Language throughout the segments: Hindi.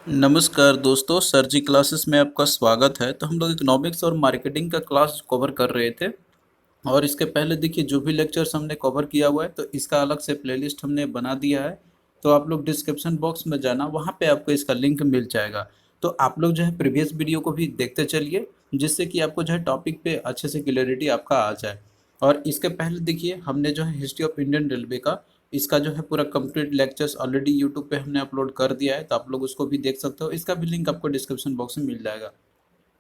नमस्कार दोस्तों, सर जी क्लासेस में आपका स्वागत है। तो हम लोग इकोनॉमिक्स और मार्केटिंग का क्लास कवर कर रहे थे और इसके पहले देखिए जो भी लेक्चर्स हमने कवर किया हुआ है तो इसका अलग से प्लेलिस्ट हमने बना दिया है। तो आप लोग डिस्क्रिप्शन बॉक्स में जाना, वहाँ पे आपको इसका लिंक मिल जाएगा। तो आप लोग जो है प्रीवियस वीडियो को भी देखते चलिए, जिससे कि आपको जो है टॉपिक पे अच्छे से क्लियरिटी आपका आ जाए। और इसके पहले देखिए हमने जो है हिस्ट्री ऑफ इंडियन रेलवे का इसका जो है पूरा कंप्लीट लेक्चर्स ऑलरेडी यूट्यूब पे हमने अपलोड कर दिया है, तो आप लोग उसको भी देख सकते हो। इसका भी लिंक आपको डिस्क्रिप्शन बॉक्स में मिल जाएगा।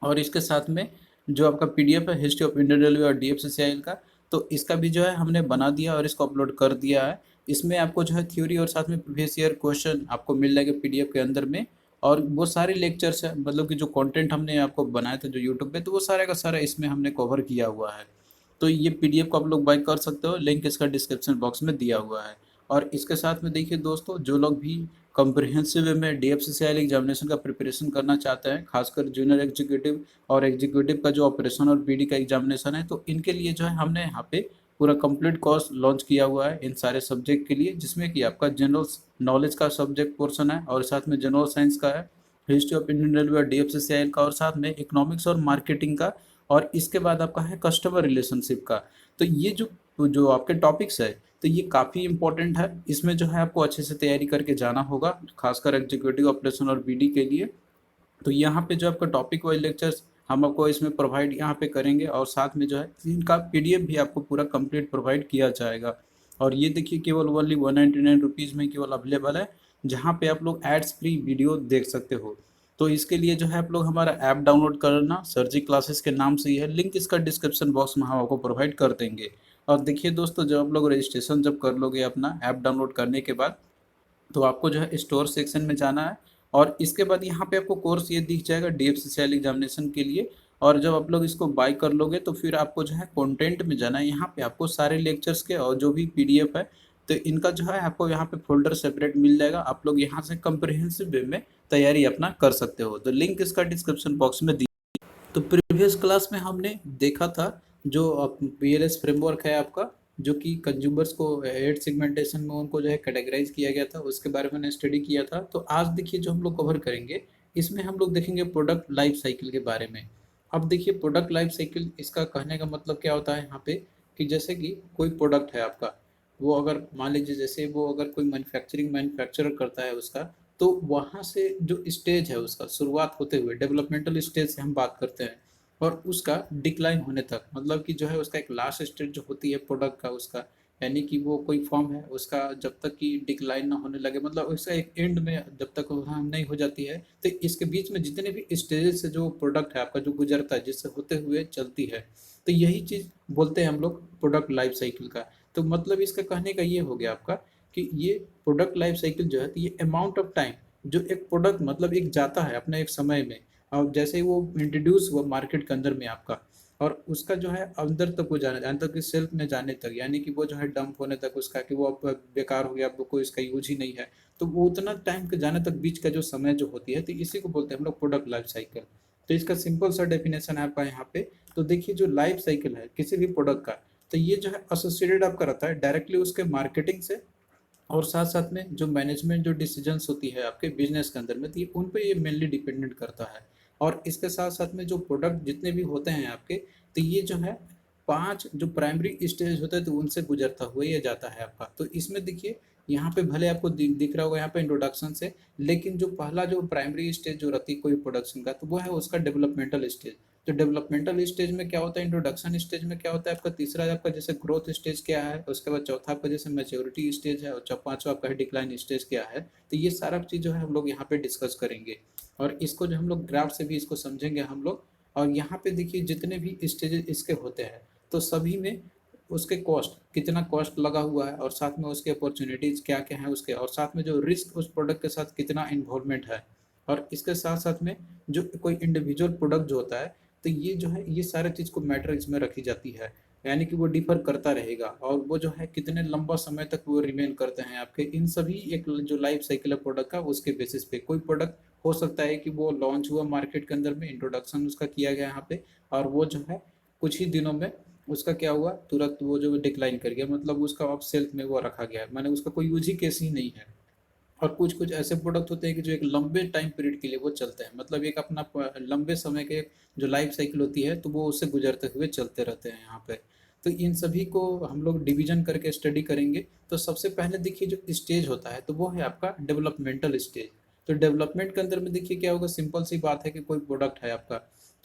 और इसके साथ में जो आपका पीडीएफ है हिस्ट्री ऑफ इंडियन रेलवे और डीएफसीसीआईएल का, तो इसका भी जो है हमने बना दिया और इसको अपलोड कर दिया है। इसमें आपको जो है थ्योरी और साथ में प्रीवियस ईयर क्वेश्चन आपको मिल जाएगा पीडीएफ के अंदर में। और वो सारे लेक्चर्स है, मतलब कि जो कंटेंट हमने आपको बनाया था जो यूट्यूब पे, तो वो सारा का सारा इसमें हमने कवर किया हुआ है। तो ये पीडीएफ को आप लोग बाय कर सकते हो, लिंक इसका डिस्क्रिप्शन बॉक्स में दिया हुआ है। और इसके साथ में देखिए दोस्तों, जो लोग भी कॉम्प्रिहेंसिव वे में डीएफसीसीआईएल एग्जामिनेशन का प्रिपरेशन करना चाहते हैं, खासकर जूनियर एग्जीक्यूटिव और एग्जीक्यूटिव का जो ऑपरेशन और पीडी का एग्जामिनेशन है, तो इनके लिए जो है हमने यहाँ पे पूरा कंप्लीट कोर्स लॉन्च किया हुआ है इन सारे सब्जेक्ट के लिए, जिसमें कि आपका जनरल नॉलेज का सब्जेक्ट पोर्शन है और साथ में जनरल साइंस का है, हिस्ट्री ऑफ इंडियन रेलवे और डीएफसीसीआईएल का, और साथ में इकोनॉमिक्स और मार्केटिंग का। और इसके बाद आपका है कस्टमर रिलेशनशिप का। तो ये जो जो आपके टॉपिक्स है, तो ये काफ़ी इंपॉर्टेंट है। इसमें जो है आपको अच्छे से तैयारी करके जाना होगा, खासकर एग्जीक्यूटिव ऑपरेशन और बीडी के लिए। तो यहाँ पे जो आपका टॉपिक वाइज लेक्चर्स हम आपको इसमें प्रोवाइड यहाँ पे करेंगे, और साथ में जो है इनका पीडीएफ भी आपको पूरा कंप्लीट प्रोवाइड किया जाएगा। और ये देखिए केवल ओनली 199 रुपीज़ में केवल अवेलेबल है, जहाँ पे आप लोग एड्स फ्री वीडियो देख सकते हो। तो इसके लिए जो है आप लोग हमारा ऐप डाउनलोड करना, सर जी क्लासेस के नाम से ही है, लिंक इसका डिस्क्रिप्शन बॉक्स में हम आपको प्रोवाइड कर देंगे। और देखिए दोस्तों, जब आप लोग रजिस्ट्रेशन जब कर लोगे अपना ऐप डाउनलोड करने के बाद, तो आपको जो है स्टोर सेक्शन में जाना है। और इसके बाद यहाँ पे आपको कोर्स ये दिख जाएगा डीएफसीसीएल एग्जामिनेशन के लिए। और जब आप लोग इसको बाय कर लोगे तो फिर आपको जो है कंटेंट में जाना है। यहाँ पे आपको सारे लेक्चर्स के और जो भी पीडीएफ है, तो इनका जो है आपको यहाँ पे फोल्डर सेपरेट मिल जाएगा। आप लोग यहाँ से कंप्रिहेंसिव वे में तैयारी अपना कर सकते हो। तो लिंक इसका डिस्क्रिप्शन बॉक्स में। तो प्रीवियस क्लास में हमने देखा था जो पीएलएस फ्रेमवर्क है आपका, जो कि कंज्यूमर्स को एड सेगमेंटेशन में उनको जो है कैटेगराइज किया गया था, उसके बारे में स्टडी किया था। तो आज देखिए जो हम लोग कवर करेंगे, इसमें हम लोग देखेंगे प्रोडक्ट लाइफ साइकिल के बारे में। अब देखिए प्रोडक्ट लाइफ साइकिल, इसका कहने का मतलब क्या होता है यहाँ पे, कि जैसे कि कोई प्रोडक्ट है आपका, वो अगर मान लीजिए जैसे वो अगर कोई मैन्युफैक्चरर करता है उसका, तो वहाँ से जो स्टेज है उसका शुरुआत होते हुए डेवलपमेंटल स्टेज से हम बात करते हैं, और उसका डिक्लाइन होने तक, मतलब कि जो है उसका एक लास्ट स्टेज जो होती है प्रोडक्ट का उसका, यानी कि वो कोई फॉर्म है उसका जब तक कि डिक्लाइन ना होने लगे, मतलब उसका एक एंड में जब तक वहाँ नहीं हो जाती है, तो इसके बीच में जितने भी स्टेजेस से जो प्रोडक्ट है आपका जो गुजरता है, जिससे होते हुए चलती है, तो यही चीज़ बोलते हैं हम लोग प्रोडक्ट लाइफ साइकिल का। तो मतलब इसका कहने का ये हो गया आपका कि ये प्रोडक्ट लाइफ साइकिल जो है, तो ये अमाउंट ऑफ टाइम जो एक प्रोडक्ट मतलब एक जाता है अपने एक समय में, और जैसे ही वो इंट्रोड्यूस हुआ मार्केट के अंदर में आपका, और उसका जो है अंदर तक वो जाने अंदर की सेल्फ में जाने तक, यानी कि वो जो है डंप होने तक उसका, कि वो अब बेकार हो गया, अब कोई इसका यूज ही नहीं है, तो वो उतना टाइम के जाने तक बीच का जो समय जो होती है, तो इसी को बोलते हैं हम लोग प्रोडक्ट लाइफ साइकिल। तो इसका सिंपल सा डेफिनेशन है आपका यहाँ पे। तो देखिए जो लाइफ साइकिल है किसी भी प्रोडक्ट का, तो ये जो है एसोसिएटेड आपका रहता है डायरेक्टली उसके मार्केटिंग से, और साथ साथ में जो मैनेजमेंट जो डिसीजंस होती है आपके बिजनेस के अंदर में, तो ये उन पे ये मेनली डिपेंडेंट करता है। और इसके साथ साथ में जो प्रोडक्ट जितने भी होते हैं आपके, तो ये जो है 5 जो प्राइमरी स्टेज होता है, तो उनसे गुजरता हुआ ये जाता है आपका। तो इसमें देखिए यहाँ पे भले आपको दिख रहा होगा यहाँ पे इंट्रोडक्शन से, लेकिन जो पहला जो प्राइमरी स्टेज जो रहती है कोई प्रोडक्शन का, तो वो है उसका डेवलपमेंटल स्टेज। तो डेवलपमेंटल स्टेज में क्या होता है, इंट्रोडक्शन स्टेज में क्या होता है आपका, तीसरा आपका जैसे ग्रोथ स्टेज क्या है, उसके बाद चौथा आपका जैसे मैच्योरिटी स्टेज है, और पांचवा आपका डिक्लाइन स्टेज क्या है। तो ये सारा चीज़ जो है हम लोग यहाँ पे डिस्कस करेंगे, और इसको जो हम लोग ग्राफ से भी इसको समझेंगे हम लोग। और यहाँ पे देखिए जितने भी स्टेजेस इसके होते हैं, तो सभी में उसके कॉस्ट कितना कॉस्ट लगा हुआ है, और साथ में उसके अपॉर्चुनिटीज क्या क्या है उसके, और साथ में जो रिस्क उस प्रोडक्ट के साथ कितना इन्वॉल्वमेंट है। और इसके साथ साथ में जो कोई इंडिविजुअल प्रोडक्ट जो होता है, तो ये जो है ये सारे चीज़ को मैटर इसमें रखी जाती है, यानी कि वो डिफर करता रहेगा, और वो जो है कितने लंबा समय तक वो रिमेन करते हैं आपके, इन सभी एक जो लाइफ साइकिल है प्रोडक्ट का, उसके बेसिस पे कोई प्रोडक्ट हो सकता है कि वो लॉन्च हुआ मार्केट के अंदर में, इंट्रोडक्शन उसका किया गया यहाँ पे, और वो जो है कुछ ही दिनों में उसका क्या हुआ, तुरंत वो जो डिक्लाइन कर गया, मतलब उसका ऑफ सेल्फ में वो रखा गया, मैंने उसका कोई यूज ही केस ही नहीं है। और कुछ कुछ ऐसे प्रोडक्ट होते हैं कि जो एक लंबे टाइम पीरियड के लिए वो चलते हैं, मतलब एक अपना लंबे समय के जो लाइफ साइकिल होती है तो वो उससे गुजरते हुए चलते रहते हैं यहाँ पे। तो इन सभी को हम लोग डिवीजन करके स्टडी करेंगे। तो सबसे पहले देखिए जो स्टेज होता है तो वो है आपका डेवलपमेंटल स्टेज। तो डेवलपमेंट के अंदर में देखिए क्या होगा, सिंपल सी बात है कि कोई प्रोडक्ट है आपका,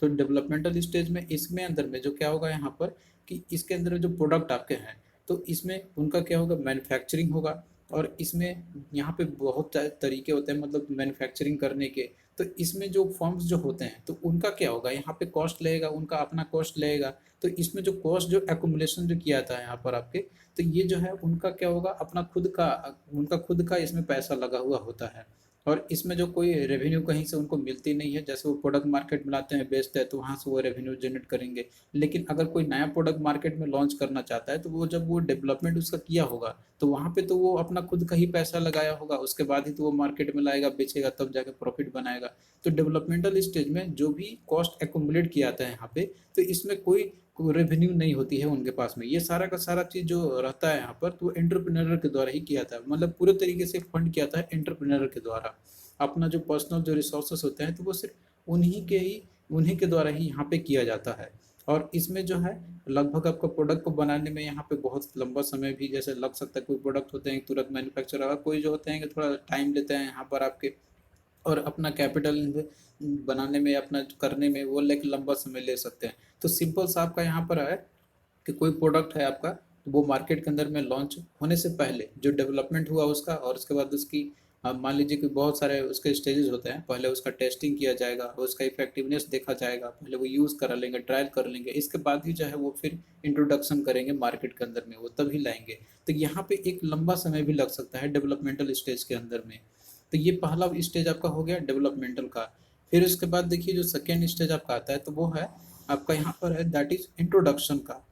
तो डेवलपमेंटल स्टेज में इसमें अंदर में जो क्या होगा यहाँ पर कि इसके अंदर जो प्रोडक्ट आपके हैं तो इसमें उनका क्या होगा, मैन्युफैक्चरिंग होगा। और इसमें यहाँ पे बहुत तरीके होते हैं मतलब मैन्युफैक्चरिंग करने के। तो इसमें जो फर्म्स जो होते हैं तो उनका क्या होगा, यहाँ पे कॉस्ट लगेगा, उनका अपना कॉस्ट लगेगा। तो इसमें जो कॉस्ट जो एक्यूमुलेशन जो किया था यहाँ पर आपके, तो ये जो है उनका क्या होगा, अपना खुद का, उनका खुद का इसमें पैसा लगा हुआ होता है। और इसमें जो कोई रेवेन्यू कहीं से उनको मिलती नहीं है, जैसे वो प्रोडक्ट मार्केट में लाते हैं बेचते हैं तो वहाँ से वो रेवेन्यू जनरेट करेंगे। लेकिन अगर कोई नया प्रोडक्ट मार्केट में लॉन्च करना चाहता है तो वो जब वो डेवलपमेंट उसका किया होगा तो वहाँ पे तो वो अपना खुद का ही पैसा लगाया होगा, उसके बाद ही तो वो मार्केट में लाएगा बेचेगा तब जाके प्रॉफिट बनाएगा। तो डेवलपमेंटल स्टेज में जो भी कॉस्ट एक्यूमुलेट किया जाता है यहाँ पे, तो इसमें कोई रेवेन्यू नहीं होती है उनके पास में, ये सारा का सारा चीज जो रहता है यहाँ पर तो वो एंटरप्रेन्योर के द्वारा ही किया था, मतलब पूरे तरीके से फंड किया था एंटरप्रेन्योर के द्वारा। अपना जो पर्सनल जो रिसोर्सेस होते हैं तो वो सिर्फ उन्हीं के द्वारा ही यहाँ पे किया जाता है। और इसमें जो है लगभग आपको प्रोडक्ट को बनाने में यहाँ पे बहुत लंबा समय भी जैसे लग सकता है, कोई प्रोडक्ट होते हैं तुरंत मैन्युफैक्चर, और कोई जो होते हैं कि थोड़ा टाइम लेते हैं यहाँ पर आपके, और अपना कैपिटल बनाने में अपना करने में वो लेके लंबा समय ले सकते हैं। तो सिंपल सा आपका यहाँ पर है कि कोई प्रोडक्ट है आपका तो वो मार्केट के अंदर में लॉन्च होने से पहले जो डेवलपमेंट हुआ उसका, और उसके बाद उसकी मान लीजिए कि बहुत सारे उसके स्टेजेस होते हैं, पहले उसका टेस्टिंग किया जाएगा, उसका इफेक्टिवनेस देखा जाएगा, पहले वो यूज़ करा लेंगे, ट्रायल कर लेंगे, इसके बाद ही जो है वो फिर इंट्रोडक्शन करेंगे मार्केट के अंदर में, वो तभी लाएंगे। तो यहाँ पे एक लंबा समय भी लग सकता है डेवलपमेंटल स्टेज के अंदर में। तो ये पहला स्टेज आपका हो गया डेवलपमेंटल का। फिर उसके बाद देखिए जो सेकेंड स्टेज आपका आता है तो वो है आपका यहाँ पर है दैट इज इंट्रोडक्शन का।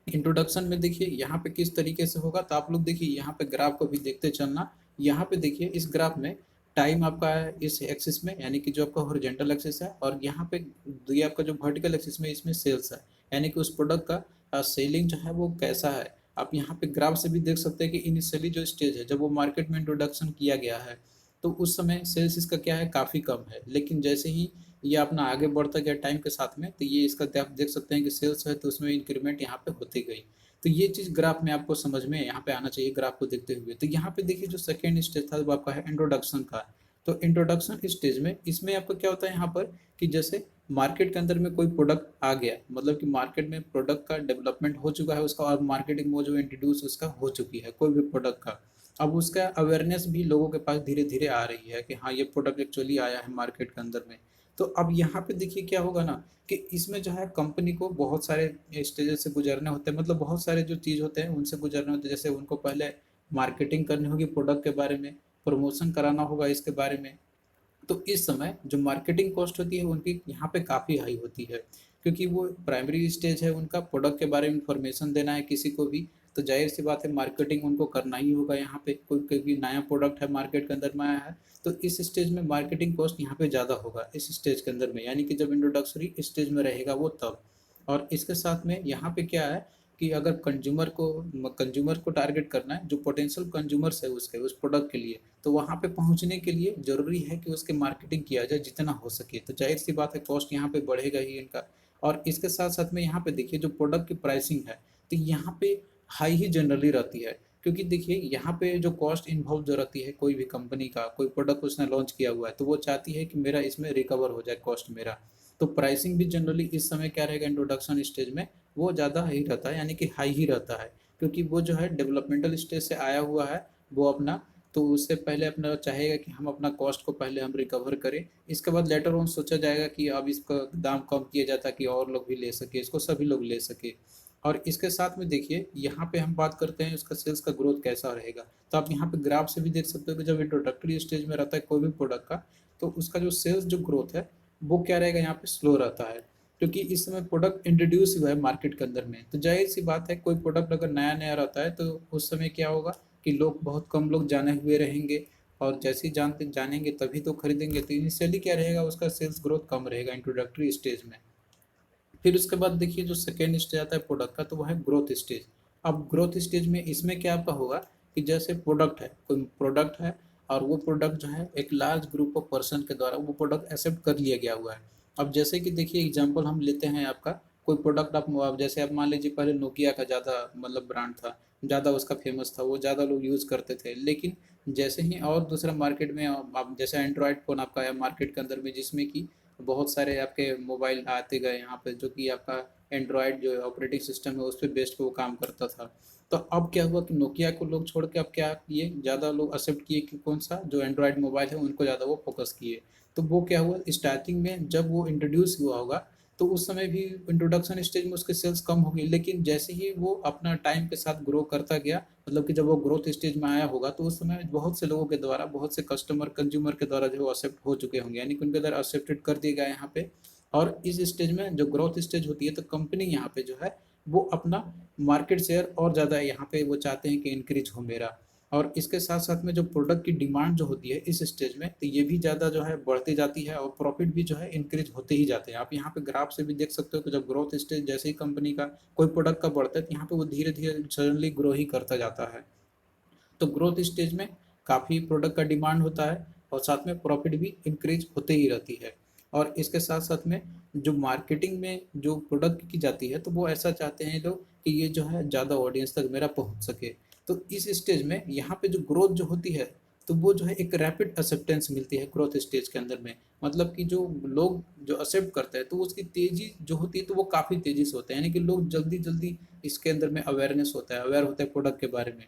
इंट्रोडक्शन में देखिए यहाँ पे किस तरीके से होगा, तो आप लोग देखिए यहाँ पे ग्राफ को भी देखते चलना। यहाँ पे देखिए इस ग्राफ में टाइम आपका है इस एक्सिस में, यानी कि जो आपका हॉरिजॉन्टल एक्सिस है, और यहाँ पे ये आपका जो वर्टिकल एक्सिस में इसमें सेल्स है, यानी कि उस प्रोडक्ट का सेलिंग जो है वो कैसा है। आप यहाँ पे ग्राफ से भी देख सकते हैं कि इनिशियली जो स्टेज है जब वो मार्केट में इंट्रोडक्शन किया गया है तो उस समय सेल्स इसका क्या है, काफ़ी कम है। लेकिन जैसे ही ये अपना आगे बढ़ता गया टाइम के साथ में तो ये इसका आप देख सकते हैं कि सेल्स है तो उसमें इंक्रीमेंट यहाँ पे होती गई। तो ये चीज़ ग्राफ में आपको समझ में यहाँ पे आना चाहिए ग्राफ को देखते हुए। तो यहाँ पे देखिए जो सेकेंड स्टेज था वो आपका है इंट्रोडक्शन का। तो इंट्रोडक्शन स्टेज में इसमें आपका क्या होता है यहाँ पर कि जैसे मार्केट के अंदर में कोई प्रोडक्ट आ गया, मतलब कि मार्केट में प्रोडक्ट का डेवलपमेंट हो चुका है उसका, और मार्केटिंग में जो इंट्रोड्यूस उसका हो चुकी है कोई भी प्रोडक्ट का। अब उसका अवेयरनेस भी लोगों के पास धीरे धीरे आ रही है कि हाँ ये प्रोडक्ट एक्चुअली आया है मार्केट के अंदर में। तो अब यहाँ पे देखिए क्या होगा ना कि इसमें जो है कंपनी को बहुत सारे स्टेजेस से गुजरने होते हैं, मतलब बहुत सारे जो चीज़ होते हैं उनसे गुजरने होते हैं। जैसे उनको पहले मार्केटिंग करनी होगी प्रोडक्ट के बारे में, प्रमोशन कराना होगा इसके बारे में। तो इस समय जो मार्केटिंग कॉस्ट होती है उनकी यहाँ पे काफ़ी हाई होती है, क्योंकि वो प्राइमरी स्टेज है उनका, प्रोडक्ट के बारे में इंफॉर्मेशन देना है किसी को भी। तो जाहिर सी बात है मार्केटिंग उनको करना ही होगा यहाँ पे, कोई नया प्रोडक्ट है मार्केट के अंदर में आया है तो इस स्टेज में मार्केटिंग कॉस्ट यहाँ पे ज़्यादा होगा इस स्टेज के अंदर में, यानी कि जब इंट्रोडक्टरी स्टेज में रहेगा वो तब। और इसके साथ में यहाँ पे क्या है कि अगर कंज्यूमर को टारगेट करना है, जो पोटेंशियल कंज्यूमर्स है उसके उस प्रोडक्ट के लिए, तो वहाँ पे पहुँचने के लिए ज़रूरी है कि उसके मार्केटिंग किया जाए जितना हो सके। तो जाहिर सी बात है कॉस्ट यहाँ पे बढ़ेगा ही इनका। और इसके साथ साथ में यहाँ पे देखिए जो प्रोडक्ट की प्राइसिंग है तो यहाँ पे हाई ही जनरली रहती है, क्योंकि देखिए यहाँ पे जो कॉस्ट इन्वॉल्व जो रहती है कोई भी कंपनी का, कोई प्रोडक्ट उसने लॉन्च किया हुआ है तो वो चाहती है कि मेरा इसमें रिकवर हो जाए कॉस्ट मेरा। तो प्राइसिंग भी जनरली इस समय क्या रहेगा इंट्रोडक्शन स्टेज में, वो ज़्यादा ही रहता है, यानी कि हाई ही रहता है, क्योंकि वो जो है डेवलपमेंटल स्टेज से आया हुआ है वो अपना, तो उससे पहले अपना चाहेगा कि हम अपना कॉस्ट को पहले हम रिकवर करें। इसके बाद लेटर ऑन सोचा जाएगा कि अब इसका दाम कम किया जाता कि और लोग भी ले सके इसको, सभी लोग ले सके। और इसके साथ में देखिए यहाँ पे हम बात करते हैं उसका सेल्स का ग्रोथ कैसा रहेगा। तो आप यहाँ पे ग्राफ से भी देख सकते हो कि जब इंट्रोडक्टरी स्टेज में रहता है कोई भी प्रोडक्ट का तो उसका जो सेल्स जो ग्रोथ है वो क्या रहेगा, यहाँ पे स्लो रहता है, क्योंकि इस समय प्रोडक्ट इंट्रोड्यूस हुआ है मार्केट के अंदर में। तो जाहिर सी बात है कोई प्रोडक्ट अगर नया नया रहता है तो उस समय क्या होगा कि लोग बहुत कम लोग जाने हुए रहेंगे, और जैसे ही जानेंगे तभी तो खरीदेंगे। तो इनिशियली क्या रहेगा उसका सेल्स ग्रोथ कम रहेगा इंट्रोडक्टरी स्टेज में। फिर उसके बाद देखिए जो सेकेंड स्टेज आता है प्रोडक्ट का तो वो है ग्रोथ स्टेज। अब ग्रोथ स्टेज में इसमें क्या आपका होगा कि जैसे प्रोडक्ट है, कोई प्रोडक्ट है और वो प्रोडक्ट जो है एक लार्ज ग्रुप ऑफ पर्सन के द्वारा वो प्रोडक्ट एक्सेप्ट कर लिया गया हुआ है। अब जैसे कि देखिए एग्जांपल हम लेते हैं आपका कोई प्रोडक्ट आप जैसे आप मान लीजिए पहले नोकिया का ज़्यादा मतलब ब्रांड था, ज़्यादा उसका फेमस था, वो ज़्यादा लोग यूज़ करते थे। लेकिन जैसे ही और दूसरा मार्केट में आप जैसे एंड्रॉयड फ़ोन आपका आया मार्केट के अंदर में, जिसमें कि बहुत सारे आपके मोबाइल आते गए यहाँ पे, जो कि आपका एंड्रॉयड जो ऑपरेटिंग सिस्टम है उस पर बेस्ड पे वो काम करता था। तो अब क्या हुआ कि नोकिया को लोग छोड़ के अब क्या किए, ज़्यादा लोग एक्सेप्ट किए कि कौन सा जो एंड्रॉयड मोबाइल है उनको ज़्यादा वो फोकस किए। तो वो क्या हुआ स्टार्टिंग में जब वो इंट्रोड्यूस हुआ होगा तो उस समय भी इंट्रोडक्शन स्टेज में उसके सेल्स कम हो गई, लेकिन जैसे ही वो अपना टाइम के साथ ग्रो करता गया, मतलब कि जब वो ग्रोथ स्टेज में आया होगा तो उस समय बहुत से लोगों के द्वारा, बहुत से कस्टमर कंज्यूमर के द्वारा जो एक्सेप्ट हो चुके होंगे, यानी कि उनके द्वारा एक्सेप्टेड कर दिए गए यहाँ पे। और इस स्टेज में जो ग्रोथ स्टेज होती है तो कंपनी यहाँ पे जो है वो अपना मार्केट शेयर और ज़्यादा यहाँ पे वो चाहते हैं कि इंक्रीज हो मेरा। और इसके साथ साथ में जो प्रोडक्ट की डिमांड जो होती है इस स्टेज में तो ये भी ज़्यादा जो है बढ़ती जाती है और प्रॉफिट भी जो है इंक्रीज होते ही जाते हैं। आप यहाँ पे ग्राफ से भी देख सकते हो कि जब ग्रोथ स्टेज जैसे ही कंपनी का कोई प्रोडक्ट का बढ़ता है तो यहाँ पे वो धीरे धीरे सडनली ग्रो ही करता जाता है। तो ग्रोथ स्टेज में काफ़ी प्रोडक्ट का डिमांड होता है और साथ में प्रॉफिट भी इंक्रीज होते ही रहती है। और इसके साथ साथ में जो मार्केटिंग में जो प्रोडक्ट की जाती है तो वो ऐसा चाहते हैं लोग कि ये जो है ज़्यादा ऑडियंस तक मेरा पहुंच सके। तो इस स्टेज में यहाँ पे जो ग्रोथ जो होती है तो वो जो है एक रैपिड एक्सेप्टेंस मिलती है ग्रोथ स्टेज के अंदर में। मतलब कि जो लोग जो एक्सेप्ट करते हैं तो उसकी तेज़ी जो होती है तो वो काफ़ी तेज़ी से होता है, यानी कि लोग जल्दी जल्दी इसके अंदर में अवेयरनेस होता है, अवेयर होता है प्रोडक्ट के बारे में।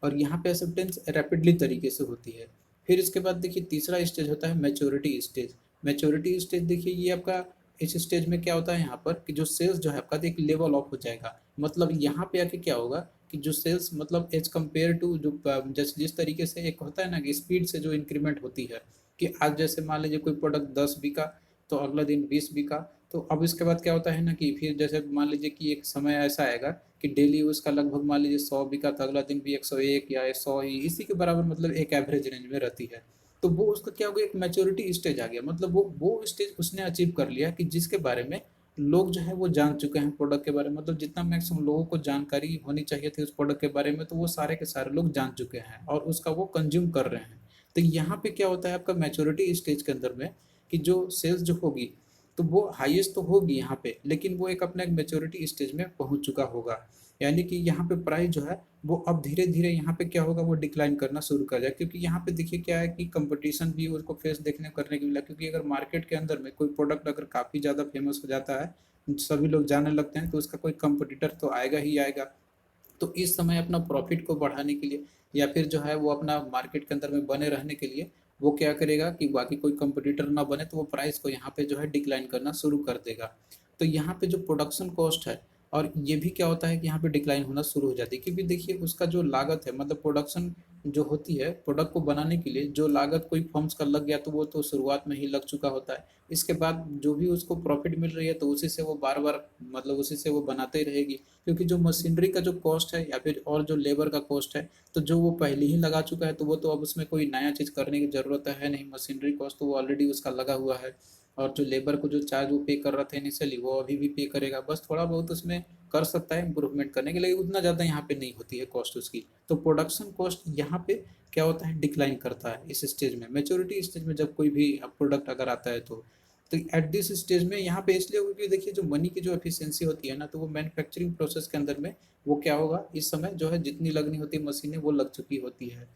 और यहाँ पे एक्सेप्टेंस रैपिडली तरीके से होती है। फिर इसके बाद देखिए तीसरा स्टेज होता है मैच्योरिटी स्टेज। मैच्योरिटी स्टेज देखिए ये आपका इस स्टेज में क्या होता है यहाँ पर कि जो सेल्स जो है आपका एक लेवल ऑफ हो जाएगा। मतलब यहाँ पे आके क्या होगा कि जो सेल्स मतलब एज कम्पेयर टू जो जैसे जिस तरीके से एक होता है ना कि स्पीड से जो इंक्रीमेंट होती है कि आज जैसे मान लीजिए कोई प्रोडक्ट 10 बिका तो अगला दिन 20 बिका। तो अब इसके बाद क्या होता है ना कि फिर जैसे मान लीजिए कि एक समय ऐसा आएगा कि डेली उसका लगभग मान लीजिए 100 बिका तो अगला दिन भी 101 या 100 ही इसी के बराबर, मतलब एक एवरेज रेंज में रहती है। तो वो उसका क्या हो गया एक मैच्योरिटी स्टेज आ गया, मतलब वो स्टेज उसने अचीव कर लिया कि जिसके बारे में लोग जो है वो जान चुके हैं प्रोडक्ट के बारे में, मतलब जितना मैक्सिमम लोगों को जानकारी होनी चाहिए थी उस प्रोडक्ट के बारे में तो वो सारे के सारे लोग जान चुके हैं और उसका वो कंज्यूम कर रहे हैं। तो यहाँ पे क्या होता है आपका मैच्योरिटी स्टेज के अंदर में कि जो सेल्स जो होगी तो वो हाईएस्ट तो होगी यहाँ पे, लेकिन वो एक अपने एक मेच्योरिटी स्टेज में पहुँच चुका होगा। यानी कि यहाँ पे प्राइस जो है वो अब धीरे धीरे यहाँ पे क्या होगा वो डिक्लाइन करना शुरू कर जाए, क्योंकि यहाँ पे देखिए क्या है कि कंपटीशन भी उसको फेस देखने करने को मिला। क्योंकि अगर मार्केट के अंदर में कोई प्रोडक्ट अगर काफ़ी ज़्यादा फेमस हो जाता है, सभी लोग जानने लगते हैं, तो उसका कोई कंपटीटर तो आएगा ही आएगा। तो इस समय अपना प्रॉफिट को बढ़ाने के लिए या फिर जो है वो अपना मार्केट के अंदर में बने रहने के लिए वो क्या करेगा कि बाकी कोई कंपटीटर ना बने तो वो प्राइस को यहाँ पे जो है डिक्लाइन करना शुरू कर देगा। तो यहाँ पे जो प्रोडक्शन कॉस्ट है और ये भी क्या होता है कि यहाँ पे डिक्लाइन होना शुरू हो जाती है, क्योंकि देखिए उसका जो लागत है मतलब प्रोडक्शन जो होती है प्रोडक्ट को बनाने के लिए जो लागत कोई फर्म्स का लग गया तो वो तो शुरुआत में ही लग चुका होता है। इसके बाद जो भी उसको प्रॉफिट मिल रही है तो उसी से वो बार बार मतलब उसी से वो बनाते ही रहेगी। क्योंकि जो मशीनरी का जो कॉस्ट है या फिर और जो लेबर का कॉस्ट है तो जो वो पहले ही लगा चुका है तो वो तो अब उसमें कोई नया चीज़ करने की ज़रूरत है नहीं, मशीनरी कॉस्ट तो वो ऑलरेडी उसका लगा हुआ है। और जो लेबर को जो चार्ज वो पे कर रहा था इनिशियली वो अभी भी पे करेगा, बस थोड़ा बहुत उसमें कर सकता है इंप्रूवमेंट करने के लिए, उतना ज़्यादा यहाँ पे नहीं होती है कॉस्ट उसकी। तो प्रोडक्शन कॉस्ट यहाँ पे क्या होता है डिक्लाइन करता है इस स्टेज में, मेच्योरिटी स्टेज में जब कोई भी प्रोडक्ट अगर आता है तो एट दिस स्टेज में यहाँ पे इसलिए क्योंकि देखिए जो मनी की जो एफिशिएंसी होती है ना तो वो मैन्युफैक्चरिंग प्रोसेस के अंदर में वो क्या होगा इस समय जो है जितनी लगनी होती है मशीनें वो लग चुकी होती है।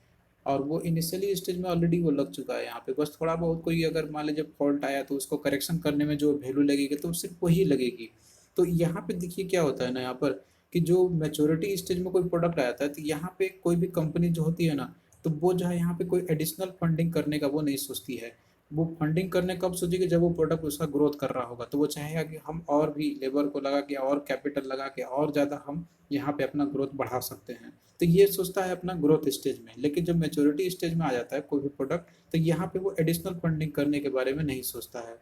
और वो इनिशियली स्टेज में ऑलरेडी वो लग चुका है यहाँ पे, बस थोड़ा बहुत कोई अगर मान लीजिए फॉल्ट आया तो उसको करेक्शन करने में जो वैल्यू लगेगी तो सिर्फ वही लगेगी। तो यहाँ पे देखिए क्या होता है ना यहाँ पर कि जो मैच्योरिटी स्टेज में कोई प्रोडक्ट आता है तो यहाँ पे कोई भी कंपनी जो होती है ना तो वो जो है यहाँ पे कोई एडिशनल फंडिंग करने का वो नहीं सोचती है। वो फंडिंग करने कब सोचेगी जब वो प्रोडक्ट उसका ग्रोथ कर रहा होगा तो वो चाहेगा कि हम और भी लेबर को लगा के और कैपिटल लगा के और ज़्यादा हम यहाँ पे अपना ग्रोथ बढ़ा सकते हैं। तो ये सोचता है अपना ग्रोथ स्टेज में, लेकिन जब मेच्योरिटी स्टेज में आ जाता है कोई भी प्रोडक्ट तो यहाँ पे वो एडिशनल फंडिंग करने के बारे में नहीं सोचता है।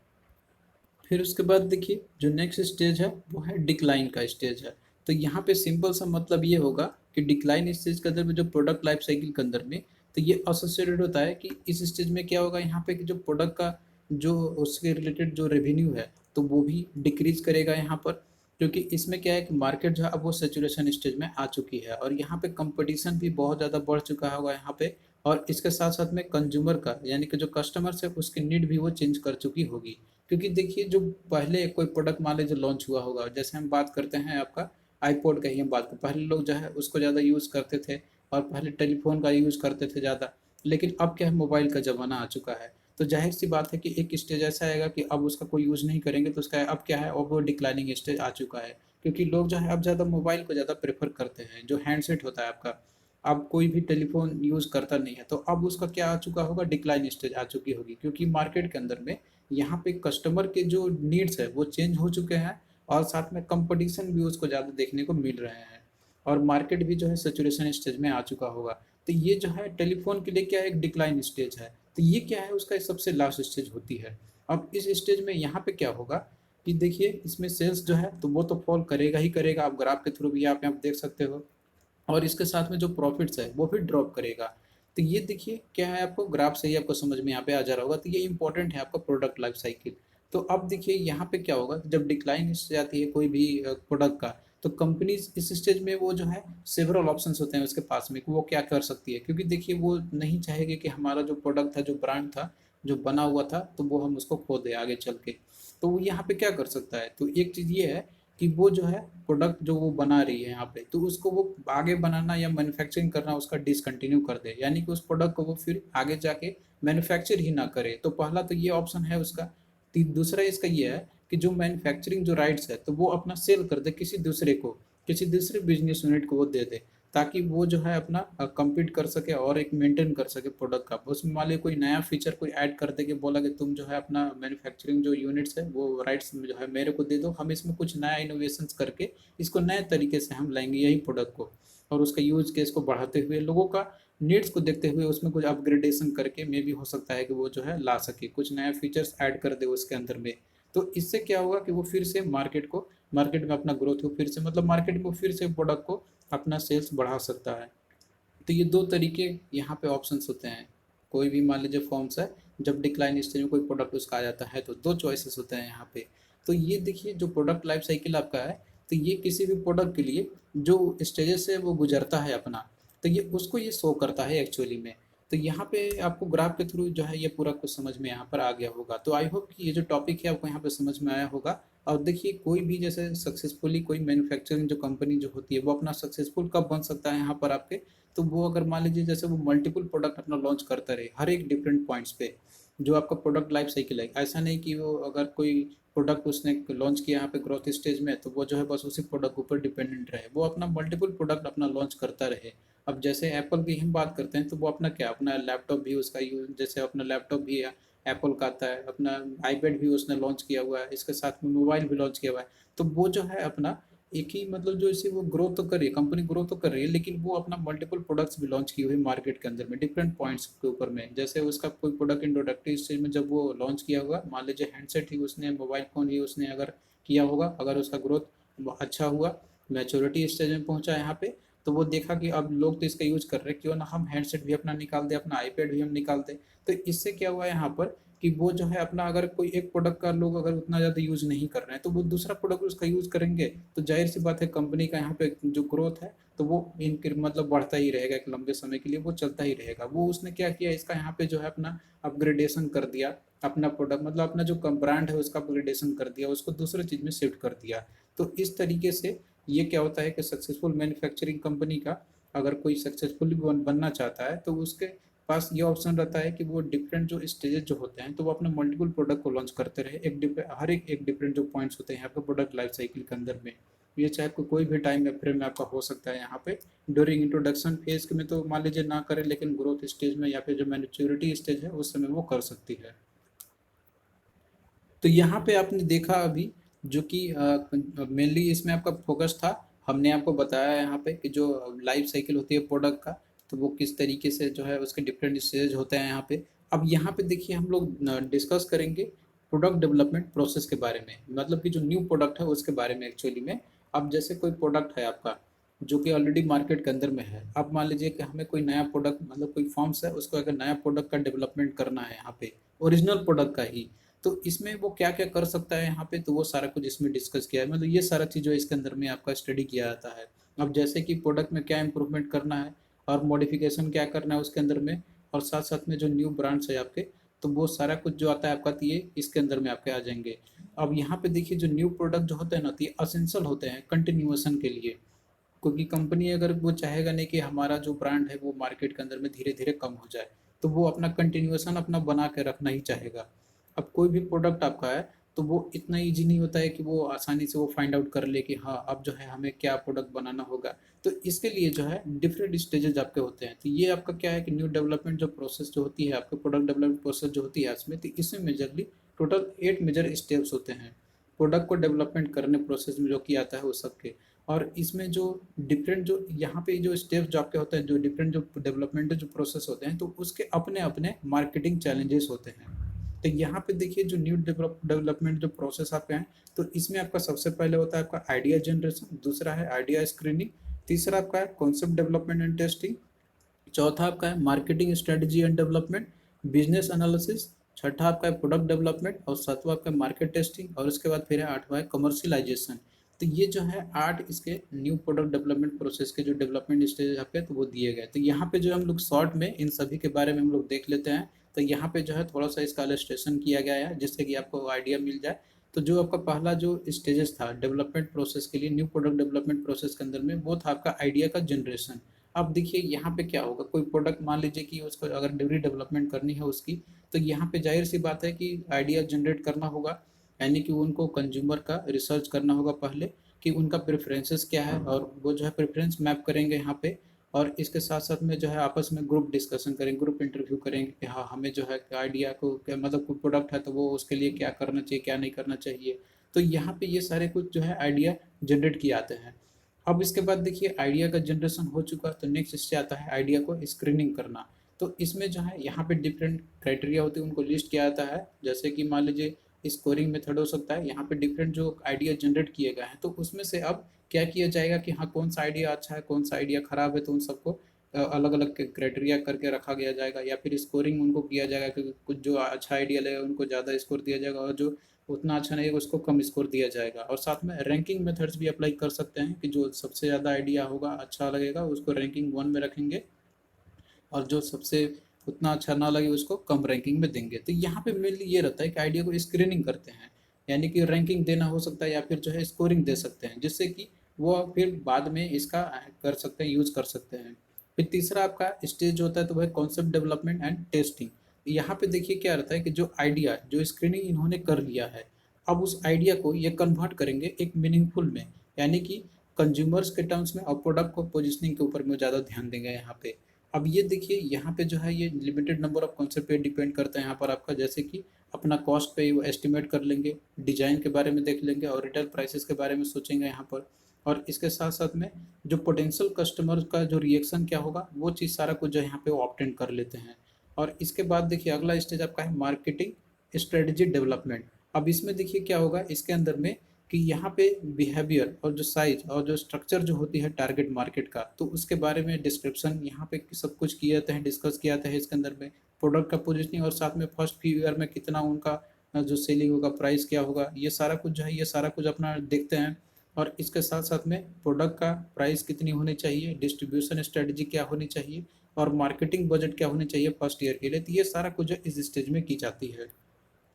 फिर उसके बाद देखिए जो नेक्स्ट स्टेज है वो है डिक्लाइन का स्टेज है। तो यहाँ पे सिंपल सा मतलब ये होगा कि डिक्लाइन स्टेज के अंदर में जो प्रोडक्ट लाइफ साइकिल के अंदर में तो ये एसोसिएटेड होता है कि इस स्टेज में क्या होगा यहाँ पे कि जो प्रोडक्ट का जो उसके रिलेटेड जो रेवेन्यू है तो वो भी डिक्रीज करेगा यहाँ पर। क्योंकि इसमें क्या है कि मार्केट जो है अब वो सेचुरेशन स्टेज में आ चुकी है और यहाँ पे कंपटीशन भी बहुत ज़्यादा बढ़ चुका होगा यहाँ पे। और इसके साथ साथ में कंज्यूमर का यानी कि जो कस्टमर्स है उसकी नीड भी वो चेंज कर चुकी होगी। क्योंकि देखिए जो पहले कोई प्रोडक्ट मान लीजिए लॉन्च हुआ होगा, जैसे हम बात करते हैं आपका आईपॉड का ही हम बात करें, पहले लोग जो है उसको ज़्यादा यूज़ करते थे और पहले टेलीफोन का यूज़ करते थे ज़्यादा। लेकिन अब क्या है, मोबाइल का ज़माना आ चुका है, तो जाहिर सी बात है कि एक स्टेज ऐसा आएगा कि अब उसका कोई यूज़ नहीं करेंगे, तो उसका अब क्या है, अब वो डिक्लाइनिंग स्टेज आ चुका है। क्योंकि लोग जो है अब ज़्यादा मोबाइल को ज़्यादा प्रेफर करते हैं, जो हैंडसेट होता है आपका, अब कोई भी टेलीफोन यूज़ करता नहीं है, तो अब उसका क्या आ चुका होगा, डिक्लाइन स्टेज आ चुकी होगी। क्योंकि मार्केट के अंदर में यहाँ पे कस्टमर के जो नीड्स है वो चेंज हो चुके हैं, और साथ में कंपटीशन भी उसको ज़्यादा देखने को मिल रहे हैं, और मार्केट भी जो है सेचुरेशन स्टेज में आ चुका होगा। तो ये जो है टेलीफोन के लिए क्या है, एक डिक्लाइन स्टेज है। तो ये क्या है, उसका सबसे लास्ट स्टेज होती है। अब इस स्टेज में यहाँ पे क्या होगा कि देखिए इसमें सेल्स जो है तो वो तो फॉल करेगा ही करेगा, आप ग्राफ के थ्रू भी आप यहाँ देख सकते हो, और इसके साथ में जो प्रॉफिट्स है वो भी ड्रॉप करेगा। तो ये देखिए क्या है, आपको ग्राफ से ही आपको समझ में यहाँ पे आ जा रहा होगा। तो ये इंपॉर्टेंट है आपका प्रोडक्ट लाइफ साइकिल। तो अब देखिए यहाँ पे क्या होगा, जब डिक्लाइन से आती है कोई भी प्रोडक्ट का, तो कंपनीज इस स्टेज में वो जो है सेवरल ऑप्शंस होते हैं उसके पास में कि वो क्या कर सकती है। क्योंकि देखिए वो नहीं चाहेगी कि हमारा जो प्रोडक्ट था, जो ब्रांड था, जो बना हुआ था, तो वो हम उसको खो दें आगे चल के। तो वो यहाँ पे क्या कर सकता है, तो एक चीज़ ये है कि वो जो है प्रोडक्ट जो वो बना रही है यहाँ पे, तो उसको वो आगे बनाना या मैन्युफैक्चरिंग करना उसका डिसकंटिन्यू कर दे, यानी कि उस प्रोडक्ट को वो फिर आगे जाके मैन्युफैक्चर ही ना करे। तो पहला तो ये ऑप्शन है उसका। दूसरा इसका ये है कि जो मैन्युफैक्चरिंग जो राइट्स है तो वो अपना सेल कर दे किसी दूसरे को, किसी दूसरे बिजनेस यूनिट को वो दे दे, ताकि वो जो है अपना कम्पीट कर सके और एक मेंटेन कर सके प्रोडक्ट का। उसमें मान लीजिए कोई नया फीचर कोई ऐड कर दे कि बोला कि तुम जो है अपना मैन्युफैक्चरिंग जो यूनिट्स है वो राइट्स जो है मेरे को दे दो, हम इसमें कुछ नया इनोवेशंस करके इसको नए तरीके से हम लाएंगे यही प्रोडक्ट को, और उसका यूज केस को बढ़ाते हुए लोगों का नीड्स को देखते हुए उसमें कुछ अपग्रेडेशन करके मे भी हो सकता है कि वो जो है ला सके, कुछ नया फीचर्स ऐड कर दे उसके अंदर में। तो इससे क्या होगा कि वो फिर से मार्केट में अपना ग्रोथ को फिर से, मतलब मार्केट में फिर से प्रोडक्ट को अपना सेल्स बढ़ा सकता है। तो ये दो तरीके यहाँ पे ऑप्शंस होते हैं। कोई भी मान लीजिए फॉर्म्स है, जब डिक्लाइन स्टेज में कोई प्रोडक्ट उसका आ जाता है तो दो चॉइसेस होते हैं यहाँ पे। तो ये देखिए जो प्रोडक्ट लाइफ साइकिल आपका है, तो ये किसी भी प्रोडक्ट के लिए जो स्टेजेस से वो गुजरता है अपना, तो ये उसको ये शो करता है एक्चुअली में। तो यहाँ पे आपको ग्राफ के थ्रू जो है ये पूरा कुछ समझ में यहाँ पर आ गया होगा। तो आई होप कि ये जो टॉपिक है आपको यहाँ पे समझ में आया होगा। और देखिए कोई भी जैसे सक्सेसफुली कोई मैन्युफैक्चरिंग जो कंपनी जो होती है वो अपना सक्सेसफुल कब बन सकता है यहाँ पर आपके, तो वो अगर मान लीजिए जैसे वो मल्टीपल प्रोडक्ट अपना लॉन्च करता रहे हर एक डिफरेंट पॉइंट्स पे, जो आपका प्रोडक्ट लाइफ साइकिल है। ऐसा नहीं कि वो अगर कोई प्रोडक्ट उसने लॉन्च किया यहाँ पे ग्रोथ स्टेज में, तो वो जो है बस उसी प्रोडक्ट के ऊपर डिपेंडेंट रहे, वो अपना मल्टीपल प्रोडक्ट अपना लॉन्च करता रहे। अब जैसे एप्पल की हम बात करते हैं तो वो अपना क्या, अपना लैपटॉप भी उसका यूज, जैसे अपना लैपटॉप भी एप्पल का आता है, अपना आईपैड भी उसने लॉन्च किया हुआ है, इसके साथ में मोबाइल भी लॉन्च किया हुआ है। तो वो जो है अपना एक ही, मतलब जो इसे वो ग्रो तो कर रही है, कंपनी ग्रो तो कर रही है, लेकिन वो अपना मल्टीपल प्रोडक्ट्स भी लॉन्च की हुई मार्केट के अंदर में डिफरेंट पॉइंट्स के ऊपर में। जैसे उसका कोई प्रोडक्ट इंट्रोडक्टरी स्टेज में जब वो लॉन्च किया होगा, मान लीजिए हैंडसेट ही उसने, मोबाइल फ़ोन ही उसने अगर किया होगा, अगर उसका ग्रोथ अच्छा हुआ, मैच्योरिटी स्टेज में पहुंचा यहाँ पे, तो वो देखा कि अब लोग तो इसका यूज़ कर रहे हैं, क्यों ना हम हैंडसेट भी अपना निकाल दें, अपना आईपैड भी हम निकाल दें। तो इससे क्या हुआ यहाँ पर कि वो जो है अपना, अगर कोई एक प्रोडक्ट का लोग अगर उतना ज़्यादा यूज़ नहीं कर रहे हैं तो वो दूसरा प्रोडक्ट उसका यूज़ करेंगे, तो जाहिर सी बात है कंपनी का यहाँ पे जो ग्रोथ है तो वो इनके मतलब बढ़ता ही रहेगा, एक लंबे समय के लिए वो चलता ही रहेगा। वो उसने क्या किया, इसका यहाँ पे जो है अपना अपग्रेडेशन कर दिया, अपना प्रोडक्ट मतलब अपना जो ब्रांड है उसका अपग्रेडेशन कर दिया, उसको दूसरे चीज़ में शिफ्ट कर दिया। तो इस तरीके से ये क्या होता है कि सक्सेसफुल मैन्युफैक्चरिंग कंपनी का अगर कोई सक्सेसफुली बनना चाहता है तो उसके पास ये ऑप्शन रहता है कि वो डिफरेंट जो स्टेजेस जो होते हैं तो वो अपने मल्टीपल प्रोडक्ट को लॉन्च करते रहे, हर एक डिफरेंट जो पॉइंट्स होते हैं आपके प्रोडक्ट लाइफ साइकिल के अंदर में। ये चाहे कोई भी टाइम फ्रेम में आपका हो सकता है यहाँ पे। ड्यूरिंग इंट्रोडक्शन फेज में तो मान लीजिए ना करें, लेकिन ग्रोथ स्टेज में या फिर जो मैच्योरिटी स्टेज है उस समय वो कर सकती है। तो यहाँ पे आपने देखा अभी जो कि मेनली इसमें आपका फोकस था, हमने आपको बताया यहाँ पे कि जो लाइफ साइकिल होती है प्रोडक्ट का, तो वो किस तरीके से जो है उसके डिफरेंट स्टेज होते हैं यहाँ पे। अब यहाँ पे देखिए हम लोग डिस्कस करेंगे प्रोडक्ट डेवलपमेंट प्रोसेस के बारे में, मतलब कि जो न्यू प्रोडक्ट है उसके बारे में एक्चुअली में। अब जैसे कोई प्रोडक्ट है आपका जो कि ऑलरेडी मार्केट के अंदर में है, अब मान लीजिए कि हमें कोई नया प्रोडक्ट, मतलब कोई फॉर्म्स है उसको अगर नया प्रोडक्ट का डेवलपमेंट करना है यहाँ पे, ओरिजिनल प्रोडक्ट का ही, तो इसमें वो क्या क्या कर सकता है यहाँ पे, तो वो सारा कुछ इसमें डिस्कस किया है, मतलब ये सारा चीज़ जो इसके अंदर में आपका स्टडी किया जाता है। अब जैसे कि प्रोडक्ट में क्या इंप्रूवमेंट करना है और मॉडिफिकेशन क्या करना है उसके अंदर में, और साथ साथ में जो न्यू ब्रांड्स है आपके, तो वो सारा कुछ जो आता है आपका, तो ये इसके अंदर में आपके आ जाएंगे। अब यहाँ पे देखिए जो न्यू प्रोडक्ट जो होते हैं ना, तो ये असेंशियल होते हैं कंटिन्यूएशन के लिए, क्योंकि कंपनी अगर वो चाहेगा नहीं कि हमारा जो ब्रांड है वो मार्केट के अंदर में धीरे धीरे कम हो जाए, तो वो अपना कंटिन्यूएशन अपना बना के रखना ही चाहेगा। अब कोई भी प्रोडक्ट आपका है, तो वो इतना ईजी नहीं होता है कि वो आसानी से वो फाइंड आउट कर ले कि हाँ अब जो है हमें क्या प्रोडक्ट बनाना होगा। तो इसके लिए जो है डिफरेंट स्टेजेस आपके होते हैं। तो ये आपका क्या है कि न्यू डेवलपमेंट जो प्रोसेस जो होती है आपके, प्रोडक्ट डेवलपमेंट प्रोसेस जो होती है इसमें, तो इसमें मेजरली टोटल 8 मेजर स्टेप्स होते हैं प्रोडक्ट को डेवलपमेंट करने प्रोसेस में जो किया आता है वो सबके। और इसमें जो डिफरेंट जो यहाँ पे जो स्टेप्स जो आपके होते हैं, जो डिफरेंट जो डेवलपमेंट जो प्रोसेस होते हैं, तो उसके अपने अपने मार्केटिंग चैलेंजेस होते हैं। तो यहाँ पे देखिए जो न्यू डेवलपमेंट जो प्रोसेस आपके हैं, तो इसमें आपका सबसे पहले होता है आपका आइडिया जनरेशन, दूसरा है आइडिया स्क्रीनिंग, तीसरा आपका है कॉन्सेप्ट डेवलपमेंट एंड टेस्टिंग, चौथा आपका है marketing strategy and development, business analysis, छठा आपका है प्रोडक्ट डेवलपमेंट, और सातवां आपका मार्केट टेस्टिंग, और उसके बाद फिर है आठवां है कमर्शियलाइजेशन। तो ये जो है 8 इसके न्यू प्रोडक्ट डेवलपमेंट प्रोसेस के जो डेवलपमेंट स्टेज आपके, तो वो दिए गए। तो यहाँ पे जो हम लोग शॉर्ट में इन सभी के बारे में हम लोग देख लेते हैं। तो यहाँ पे जो है थोड़ा सा इसका इलस्ट्रेशन किया गया है जिससे कि आपको आइडिया मिल जाए। तो जो आपका पहला जो स्टेजेस था डेवलपमेंट प्रोसेस के लिए, न्यू प्रोडक्ट डेवलपमेंट प्रोसेस के अंदर में, वो था आपका आइडिया का जनरेशन। अब देखिए यहाँ पे क्या होगा, कोई प्रोडक्ट मान लीजिए कि उसको अगर डिग्री डेवलपमेंट करनी है उसकी, तो यहाँ पे जाहिर सी बात है कि आइडिया जनरेट करना होगा, यानी कि उनको कंज्यूमर का रिसर्च करना होगा पहले कि उनका प्रेफरेंसेस क्या है, और वो जो है प्रेफरेंस मैप करेंगे यहाँ पे। और इसके साथ साथ में जो है आपस में ग्रुप डिस्कशन करेंगे, ग्रुप इंटरव्यू करेंगे कि हाँ हमें जो है आइडिया को क्या मतलब कोई प्रोडक्ट है तो वो उसके लिए क्या करना चाहिए क्या नहीं करना चाहिए। तो यहाँ पे ये सारे कुछ जो है आइडिया जनरेट किए आते हैं। अब इसके बाद देखिए आइडिया का जनरेशन हो चुका, तो नेक्स्ट इससे आता है आइडिया को स्क्रीनिंग करना। तो इसमें जो है यहाँ पे डिफरेंट क्राइटेरिया होते हैं, उनको लिस्ट किया जाता है। जैसे कि मान लीजिए स्कोरिंग मेथड हो सकता है, यहाँ पे डिफरेंट जो आइडिया जनरेट किए गए हैं, तो उसमें से अब क्या किया जाएगा कि हाँ कौन सा आइडिया अच्छा है कौन सा आइडिया खराब है, तो उन सबको अलग अलग क्राइटेरिया करके रखा गया जाएगा, या फिर स्कोरिंग उनको किया जाएगा कि कुछ जो अच्छा आइडिया लगेगा उनको ज़्यादा स्कोर दिया जाएगा, और जो उतना अच्छा नहीं है उसको कम स्कोर दिया जाएगा। और साथ में रैंकिंग मेथड्स भी अप्लाई कर सकते हैं कि जो सबसे ज़्यादा आइडिया होगा अच्छा लगेगा उसको रैंकिंग 1 में रखेंगे, और जो सबसे उतना अच्छा ना लगे उसको कम रैंकिंग में देंगे। तो यहाँ पे मेनली ये रहता है कि आइडिया को स्क्रीनिंग करते हैं, यानी कि रैंकिंग देना हो सकता है या फिर जो है स्कोरिंग दे सकते हैं, जिससे कि वो फिर बाद में इसका कर सकते हैं, यूज कर सकते हैं। फिर तीसरा आपका स्टेज होता है तो वह कॉन्सेप्ट डेवलपमेंट एंड टेस्टिंग। यहाँ पे देखिए क्या रहता है कि जो आइडिया जो स्क्रीनिंग इन्होंने कर लिया है, अब उस आइडिया को ये कन्वर्ट करेंगे एक मीनिंगफुल में, यानी कि कंज्यूमर्स के टर्म्स में, और प्रोडक्ट को पोजिशनिंग के ऊपर में ज़्यादा ध्यान देंगे यहाँ पे। अब ये देखिए यहाँ पे जो है ये लिमिटेड नंबर ऑफ कॉन्सेप्ट पे डिपेंड करता है यहाँ पर आपका, जैसे कि अपना कॉस्ट पे वो एस्टिमेट कर लेंगे, डिजाइन के बारे में देख लेंगे, और रिटेल प्राइसेस के बारे में सोचेंगे यहाँ पर। और इसके साथ साथ में जो पोटेंशियल कस्टमर का जो रिएक्शन क्या होगा वो चीज़ सारा कुछ जो है यहाँ पे वो ऑप्टेंड कर लेते हैं। और इसके बाद देखिए अगला स्टेज आपका है मार्केटिंग स्ट्रेटजी डेवलपमेंट। अब इसमें देखिए क्या होगा इसके अंदर में कि यहाँ पे बिहेवियर और जो साइज और जो स्ट्रक्चर जो होती है टारगेट मार्केट का, तो उसके बारे में डिस्क्रिप्शन यहाँ पे सब कुछ किए जाते हैं, डिस्कस किया जाता है इसके अंदर में। प्रोडक्ट का पोजीशनिंग, और साथ में फर्स्ट फ्यू ईयर में कितना उनका जो सेलिंग होगा, प्राइस क्या होगा, ये सारा कुछ जो है ये सारा कुछ अपना देखते हैं। और इसके साथ साथ में प्रोडक्ट का प्राइस कितनी होनी चाहिए, डिस्ट्रीब्यूशन स्ट्रेटजी क्या होनी चाहिए, और मार्केटिंग बजट क्या होनी चाहिए फर्स्ट ईयर के लिए, तो ये सारा कुछ जो इस स्टेज में की जाती है।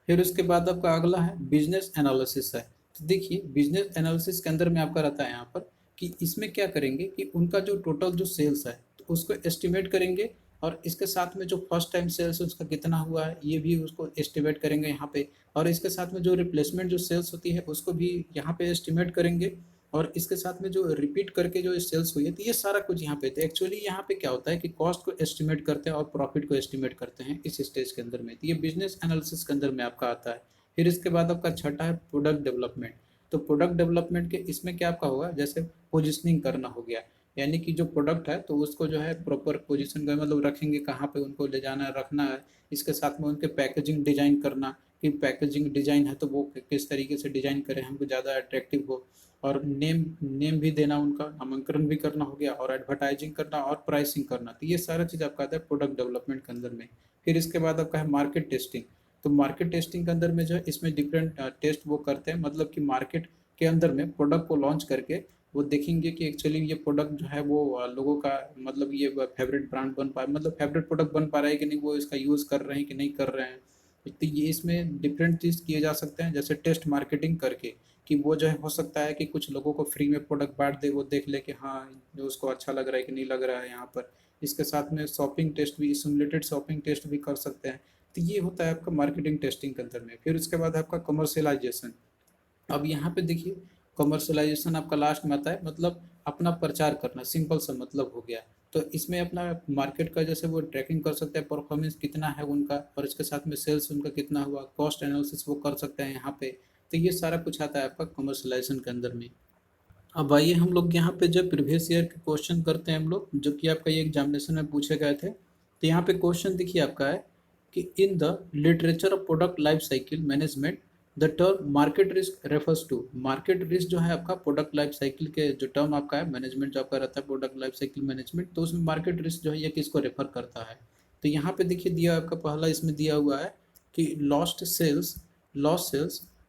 फिर उसके बाद आपका अगला है बिजनेस एनालिसिस है। तो देखिए बिजनेस एनालिसिस के अंदर में आपका रहता है यहाँ पर कि इसमें क्या करेंगे कि उनका जो टोटल जो सेल्स है तो उसको एस्टिमेट करेंगे, और इसके साथ में जो फर्स्ट टाइम सेल्स है उसका कितना हुआ है ये भी उसको एस्टिमेट करेंगे यहाँ पे। और इसके साथ में जो रिप्लेसमेंट जो सेल्स होती है उसको भी यहाँ पे एस्टिमेट करेंगे। और इसके साथ में जो रिपीट करके जो सेल्स हुई है, तो ये सारा कुछ यहाँ पे। तो एक्चुअली यहाँ पे क्या होता है कि कॉस्ट को एस्टिमेट करते हैं और प्रॉफिट को एस्टिमेट करते हैं इस स्टेज के अंदर में। तो ये बिजनेस एनालिसिस के अंदर में आपका आता है। फिर इसके बाद आपका छठा है प्रोडक्ट डेवलपमेंट। तो प्रोडक्ट डेवलपमेंट के इसमें क्या आपका होगा, जैसे पोजिशनिंग करना हो गया, यानी कि जो प्रोडक्ट है तो उसको जो है प्रॉपर पोजीशन का मतलब रखेंगे कहाँ पे उनको ले जाना है रखना है। इसके साथ में उनके पैकेजिंग डिजाइन करना कि पैकेजिंग डिजाइन है तो वो किस तरीके से डिजाइन करें हमको ज़्यादा अट्रैक्टिव हो। और नेम नेम भी देना, उनका नामांकन भी करना हो गया, और एडवर्टाइजिंग करना और प्राइसिंग करना। तो ये सारा चीज़ आपका आता है प्रोडक्ट डेवलपमेंट के अंदर में। फिर इसके बाद आपका है मार्केट टेस्टिंग। तो मार्केट टेस्टिंग के अंदर में जो है इसमें डिफरेंट टेस्ट वो करते हैं, मतलब कि मार्केट के अंदर में प्रोडक्ट को लॉन्च करके वो देखेंगे कि एक्चुअली ये प्रोडक्ट जो है वो लोगों का मतलब ये फेवरेट ब्रांड बन पा मतलब फेवरेट प्रोडक्ट बन पा रहा है कि नहीं, वो इसका यूज़ कर रहे हैं कि नहीं कर रहे हैं। तो ये इसमें डिफरेंट चीज़ किए जा सकते हैं, जैसे टेस्ट मार्केटिंग करके, कि वो जो है हो सकता है कि कुछ लोगों को फ्री में प्रोडक्ट बांट दे, वो देख ले कि हाँ जो उसको अच्छा लग रहा है कि नहीं लग रहा है यहाँ पर। इसके साथ में शॉपिंग टेस्ट भी, सिमुलेटेड शॉपिंग टेस्ट भी कर सकते हैं। तो ये होता है आपका मार्केटिंग टेस्टिंग के अंदर में। फिर उसके बाद आपका कमर्शियलाइजेशन। अब यहाँ पे देखिए कमर्शलाइजेशन आपका लास्ट में आता है, मतलब अपना प्रचार करना, सिंपल सा मतलब हो गया। तो इसमें अपना मार्केट का जैसे वो ट्रैकिंग कर सकते हैं, परफॉर्मेंस कितना है उनका, और इसके साथ में सेल्स उनका कितना हुआ, कॉस्ट एनालिसिस वो कर सकते हैं यहाँ पे। तो ये सारा कुछ आता है आपका कमर्शलाइजेशन के अंदर में। अब आइए हम लोग यहाँ पे जब प्रीवियस ईयर के क्वेश्चन करते हैं हम लोग, जो कि आपका ये एग्जामिनेशन में पूछे गए थे। तो यहाँ पे क्वेश्चन देखिए आपका है कि in the literature of product life cycle management the term market risk refers to. Market risk जो है आपका प्रोडक्ट लाइफ साइकिल के जो टर्म आपका है, मैनेजमेंट जो आपका रहता है प्रोडक्ट लाइफ साइकिल मैनेजमेंट, तो उसमें मार्केट रिस्क जो है ये किसको रेफर करता है। तो यहाँ पे देखिए दिया आपका पहला इसमें दिया हुआ है कि lost sales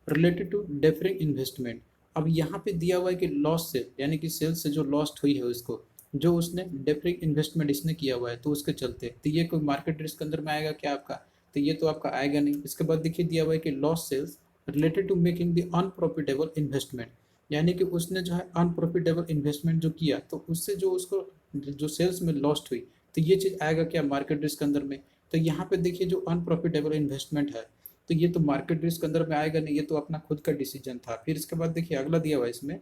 related to differing investment. अब यहाँ पे दिया हुआ है कि लॉस सेल, यानी कि सेल्स से जो लॉस्ट हुई है उसको, जो उसने डिफरिंग इन्वेस्टमेंट इसने किया हुआ है, तो उसके चलते तो ये कोई मार्केट रिस्क के अंदर में आएगा क्या आपका। तो ये तो आपका आएगा नहीं। इसके बाद देखिए दिया हुआ है कि loss sales related to making the unprofitable investment, यानी कि उसने जो है अनप्रॉफिटेबल इन्वेस्टमेंट जो किया, तो उससे जो उसको जो सेल्स में लॉस्ट हुई, तो ये चीज़ आएगा क्या मार्केट रिस्क के अंदर में। तो यहाँ पे देखिए जो अनप्रॉफिटेबल इन्वेस्टमेंट है, तो ये तो मार्केट रिस्क के अंदर में आएगा नहीं, ये तो अपना खुद का डिसीजन था। फिर इसके बाद देखिए अगला दिया हुआ है इसमें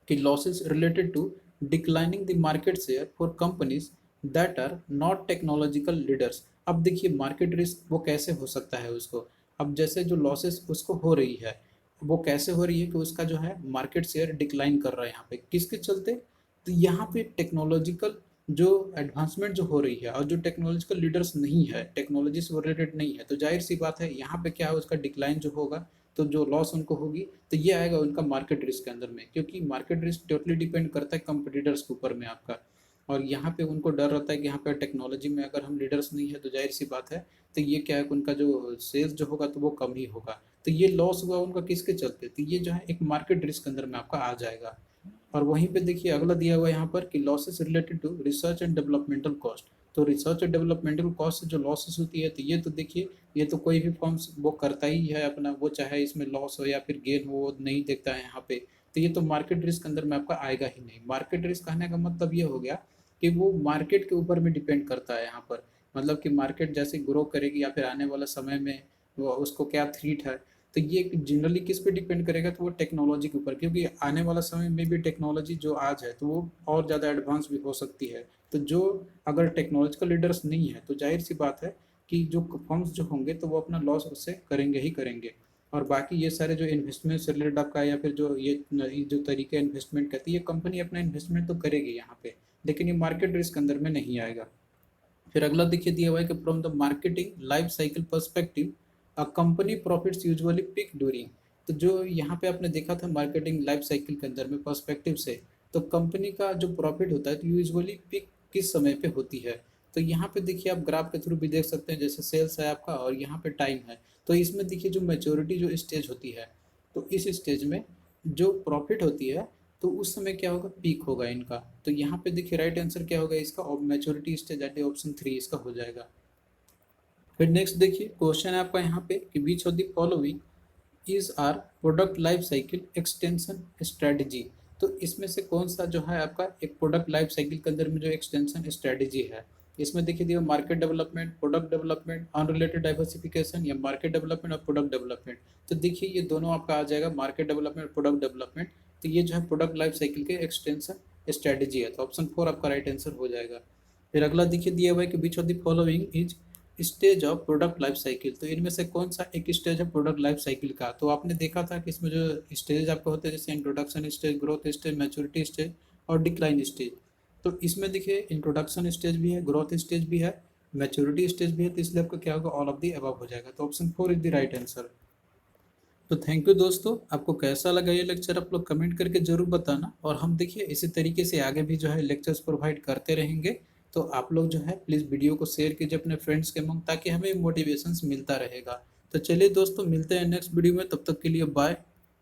कि losses related to declining the market share for companies that are not technological leaders. अब देखिए मार्केट रिस्क वो कैसे हो सकता है उसको, अब जैसे जो लॉसेस उसको हो रही है, वो कैसे हो रही है कि उसका जो है मार्केट शेयर डिक्लाइन कर रहा है यहाँ पे, किसके चलते। तो यहाँ पे टेक्नोलॉजिकल जो एडवांसमेंट जो हो रही है, और जो टेक्नोलॉजिकल लीडर्स नहीं है, टेक्नोलॉजी से रिलेटेड नहीं है, तो जाहिर सी बात है यहाँ पे क्या है उसका डिक्लाइन जो होगा, तो जो लॉस उनको होगी, तो ये आएगा उनका मार्केट रिस्क के अंदर में, क्योंकि मार्केट रिस्क टोटली डिपेंड करता है कंपटीटर्स के ऊपर में आपका। और यहाँ पे उनको डर रहता है कि यहाँ पे टेक्नोलॉजी में अगर हम लीडर्स नहीं है, तो जाहिर सी बात है, तो ये क्या है उनका जो सेल्स जो होगा तो वो कम ही होगा। तो ये लॉस हुआ उनका किसके चलते, तो ये जो है एक मार्केट रिस्क के अंदर में आपका आ जाएगा। और वहीं पे देखिए अगला दिया हुआ है यहाँ पर कि losses related to research and developmental cost. तो रिसर्च एंड डेवलपमेंटल कॉस्ट से जो लॉसेस होती है, तो ये तो देखिए ये तो कोई भी फॉर्म्स वो करता ही है अपना, वो चाहे इसमें लॉस हो या फिर गेन हो, वो नहीं देखता है यहाँ पे। तो ये तो मार्केट रिस्क के अंदर में आपका आएगा ही नहीं। मार्केट रिस्क कहने का मतलब ये हो गया कि वो मार्केट के ऊपर में डिपेंड करता है यहाँ पर, मतलब कि मार्केट जैसे ग्रो करेगी या फिर आने वाला समय में वो उसको क्या थ्रीट है, तो ये जनरली किस पे डिपेंड करेगा, तो वो टेक्नोलॉजी के ऊपर, क्योंकि आने वाला समय में भी टेक्नोलॉजी जो आज है तो वो और ज़्यादा एडवांस भी हो सकती है। तो जो अगर टेक्नोलॉजिकल लीडर्स नहीं है, तो जाहिर सी बात है कि जो फर्म्स जो होंगे तो वो अपना लॉस उससे करेंगे ही करेंगे। और बाकी ये सारे जो इन्वेस्टमेंट से रिलेटेड आपका, या फिर जो ये जो तरीके इन्वेस्टमेंट कहती है, ये कंपनी अपना इन्वेस्टमेंट तो करेगी यहाँ पे, लेकिन ये मार्केट रिस्क अंदर में नहीं आएगा। फिर अगला देखिए दिया हुआ है कि from the marketing life cycle perspective a company profits usually peak during. तो जो यहाँ पे आपने देखा था मार्केटिंग लाइफ साइकिल के अंदर में पर्सपेक्टिव से, तो कंपनी का जो प्रॉफिट होता है तो यूजुअली पिक किस समय पे होती है। तो यहाँ पे देखिए आप ग्राफ के थ्रू भी देख सकते हैं, जैसे सेल्स है आपका और यहाँ पे टाइम है। तो इसमें देखिए जो मैच्योरिटी जो स्टेज होती है, तो इस स्टेज में जो प्रॉफिट होती है, तो उस समय क्या होगा, पीक होगा इनका। तो यहाँ पे देखिए राइट आंसर क्या होगा इसका, और मैच्योरिटी स्टेज एट ऑप्शन 3 इसका हो जाएगा। फिर नेक्स्ट देखिए क्वेश्चन है आपका यहाँ पे कि which of the following is are product life cycle extension strategy. तो इसमें से कौन सा जो है आपका एक प्रोडक्ट लाइफ साइकिल के अंदर में जो एक्सटेंशन स्ट्रेटजी है। इसमें देखिए दिया market development, product development, unrelated diversification, या मार्केट डेवलपमेंट और प्रोडक्ट डेवलपमेंट। तो देखिए ये दोनों आपका आ जाएगा मार्केट डेवलपमेंट, प्रोडक्ट डेवलपमेंट। तो ये जो है प्रोडक्ट लाइफ साइकिल के एक्सटेंशन स्ट्रेटजी है, तो ऑप्शन 4 आपका राइट आंसर हो जाएगा। फिर अगला देखिए दिया हुआ है कि which of the following is stage of product life cycle. तो इनमें से कौन सा एक स्टेज है प्रोडक्ट लाइफ साइकिल का। तो आपने देखा था कि इसमें जो स्टेज आपको होते हैं जैसे introduction stage, growth stage, maturity stage और डिक्लाइन स्टेज। तो इसमें देखिए इंट्रोडक्शन स्टेज भी है, ग्रोथ स्टेज भी है, मैच्योरिटी स्टेज भी है, तो इसलिए आपका क्या होगा, ऑल ऑफ दी अबव हो जाएगा। तो option 4 is the right answer. तो थैंक यू दोस्तों, आपको कैसा लगा ये लेक्चर आप लोग कमेंट करके जरूर बताना। और हम देखिए इसी तरीके से आगे भी जो है लेक्चर्स प्रोवाइड करते रहेंगे। तो आप लोग जो है प्लीज़ वीडियो को शेयर कीजिए अपने फ्रेंड्स के मंग, ताकि हमें मोटिवेशंस मिलता रहेगा। तो चलिए दोस्तों मिलते हैं नेक्स्ट वीडियो में, तब तक के लिए बाय।